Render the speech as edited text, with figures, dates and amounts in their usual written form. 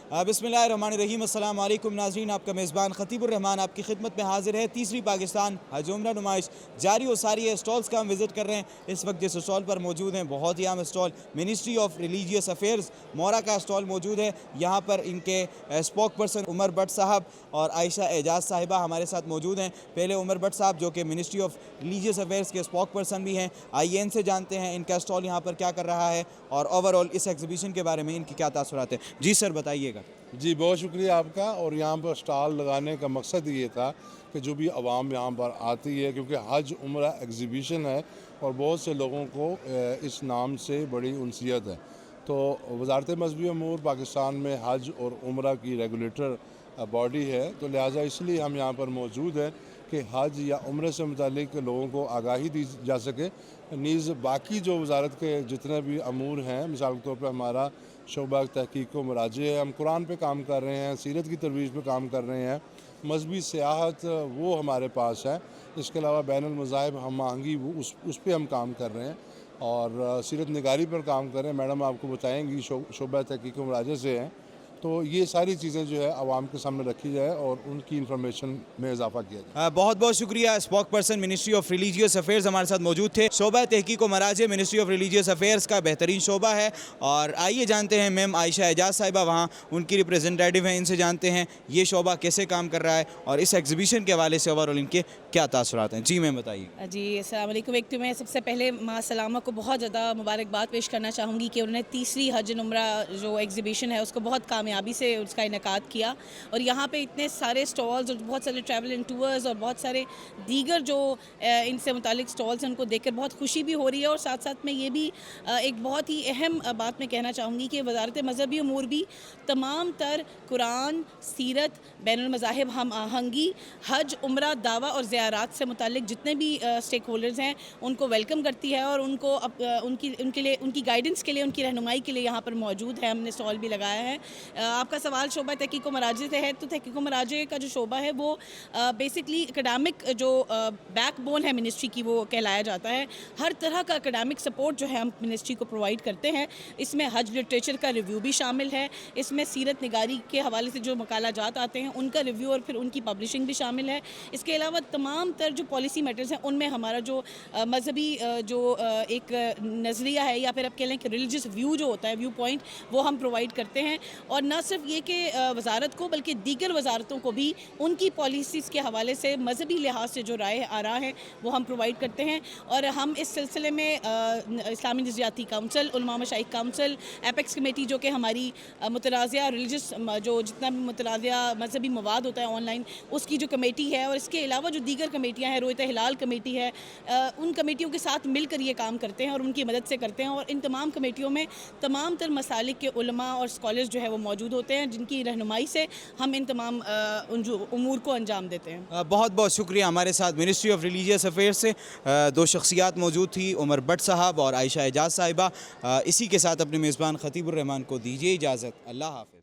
बिस्मिल्लाहिर्रहमानिर्रहीम। अस्सलाम वालेकुम नाज़रीन, आपका मेज़बान खतीब उर रहमान आपकी खिदमत में हाजिर है। तीसरी पाकिस्तान हज उम्रा नुमाइश जारी और सारी है। स्टॉल्स का हम विज़िट कर रहे हैं। इस वक्त जिस स्टॉल पर मौजूद हैं बहुत ही अहम stall ministry of religious affairs मोरा का स्टॉल मौजूद है। यहाँ पर इनके स्पोक पर्सन उमर भट्ट साहब और आयशा एजाज साहिबा हमारे साथ मौजूद हैं। पहले उमर भट्ट साहब जो कि मिनिस्ट्री ऑफ रिलीजियस अफेयर्स के स्पोक पर्सन भी हैं, आइए इनसे जानते हैं इनका स्टॉल यहाँ पर क्या कर रहा है और ओवरऑल इस एग्जीबिशन के बारे में इनकी क्या तासुरात है। जी सर बताइएगा। जी बहुत शुक्रिया आपका। और यहाँ पर स्टॉल लगाने का मकसद ये था कि जो भी आवाम यहाँ पर आती है, क्योंकि हज उम्रा एग्ज़िबिशन है और बहुत से लोगों को इस नाम से बड़ी उनसियत है, तो वज़ारत मज़हबी अमूर पाकिस्तान में हज और उम्रा की रेगुलेटर बॉडी है, तो लिहाजा इसलिए हम यहाँ पर मौजूद हैं कि हज या उम्रे से मुतालिक लोगों को आगाही दी जा सके। नीज़ बाकी जो वज़ारत के जितने भी अमूर हैं, मिसाल के तौर पर हमारा शोबा तहकीक व मराजे है, हम कुरान पे काम कर रहे हैं, सीरत की तरवीज पे काम कर रहे हैं, मजहबी सियाहत वो हमारे पास है। इसके अलावा बैनुल मज़ाहिब हम आहंगी उस पे हम काम कर रहे हैं और सीरत निगारी पर काम कर रहे हैं। मैडम आपको बताएंगी शोबा तहकीक व मराजे से हैं, तो ये सारी चीज़ें जो है आवाम के सामने रखी जाए और उनकी इंफॉर्मेशन में इजाफा किया जाए। बहुत बहुत शुक्रिया। Spoke person ministry of religious affairs हमारे साथ मौजूद थे। शोबा तहकीक व मराजे मिनिस्ट्री ऑफ रिलीजियस अफेयर्स का बेहतरीन शोबा है। और आइए जानते हैं मैम आयशा एजाज साहिबा वहाँ उनकी रिप्रेजेंटेटिव हैं, इनसे जानते हैं ये शोबा कैसे काम कर रहा है और इस एग्जीबिशन के हवाले से ओवरऑल इनके क्या तासुरात हैं। जी मैम बताइए। जी अस्सलाम वालेकुम। एक तो मैं सबसे पहले माँ सलामा को बहुत ज़्यादा मुबारकबाद पेश करना चाहूँगी कि उन्होंने तीसरी हज उम्रा जो एग्जीबिशन है उसको बहुत कामयाबी से उसका इनेकाद किया और यहाँ पे इतने सारे स्टॉल्स और बहुत सारे ट्रैवल एंड टूर्स और बहुत सारे दीगर जो इनसे मुतालिक स्टॉल्स हैं उनको देखकर बहुत खुशी भी हो रही है। और साथ साथ में ये भी एक बहुत ही अहम बात मैं कहना चाहूँगी कि वज़ारत मज़हबी अमूर भी तमाम तर कुरान, सीरत, बैनुल मज़ाहिब, हम आहंगी, हज उम्रा, दावा और ज़ियारात से मुतालिक जितने भी स्टेक होल्डर्स हैं उनको वेलकम करती है और उनको उनके लिए उनकी गाइडेंस के लिए, उनकी रहनुमाई के लिए यहाँ पर मौजूद है। हमने स्टॉल भी लगाया है। आपका सवाल शोबा तहकीक व मराजे से है, तो तहकीक व मराजे का जो शोबा है वो बेसिकली एकेडमिक जो बैकबोन है मिनिस्ट्री की वो कहलाया जाता है। हर तरह का एकेडमिक सपोर्ट जो है हम मिनिस्ट्री को प्रोवाइड करते हैं। इसमें हज लिटरेचर का रिव्यू भी शामिल है, इसमें सीरत निगारी के हवाले से जो मकाला जात आते हैं उनका रिव्यू और फिर उनकी पब्लिशिंग भी शामिल है। इसके अलावा तमाम तर जो पॉलिसी मैटर्स हैं उनमें हमारा जो मजहबी जो एक नज़रिया है या फिर आप कह लें कि रिलीजियस व्यू जो होता है, व्यू पॉइंट, वो हम प्रोवाइड करते हैं। और न सिर्फ ये कि वज़ारत को बल्कि दीगर वज़ारतों को भी उनकी पॉलिसीज़ के हवाले से मजहबी लिहाज से जो राय आ रहा है वो हम प्रोवाइड करते हैं। और हम इस सिलसिले में इस्लामी नज़रियाती काउंसिल, उलमा मशाइख काउंसिल, एपेक्स कमेटी जो कि हमारी मुतनाज़िया रिलीजियस जो जितना भी मुतनाज़िया मजहबी मवाद होता है ऑनलाइन उसकी जो कमेटी है, और इसके अलावा जो दीगर कमेटियाँ हैं, रोयत हिलाल कमेटी है, उन कमेटियों के साथ मिलकर ये काम करते हैं और उनकी मदद से करते हैं। और इन तमाम कमेटियों में तमाम तर मसालिक के उलमा और स्कॉलर्स जो है वो मौजूद होते हैं जिनकी रहनुमाई से हम इन तमाम उन जो उमूर को अंजाम देते हैं। बहुत बहुत शुक्रिया। हमारे साथ मिनिस्ट्री ऑफ रिलीजियस अफेयर्स से दो शख्सियात मौजूद थी, उमर भट्ट साहब और आयशा एजाज साहिबा। इसी के साथ अपने मेज़बान खतीब उर रहमान को दीजिए इजाज़त। अल्लाह हाफ़िज़।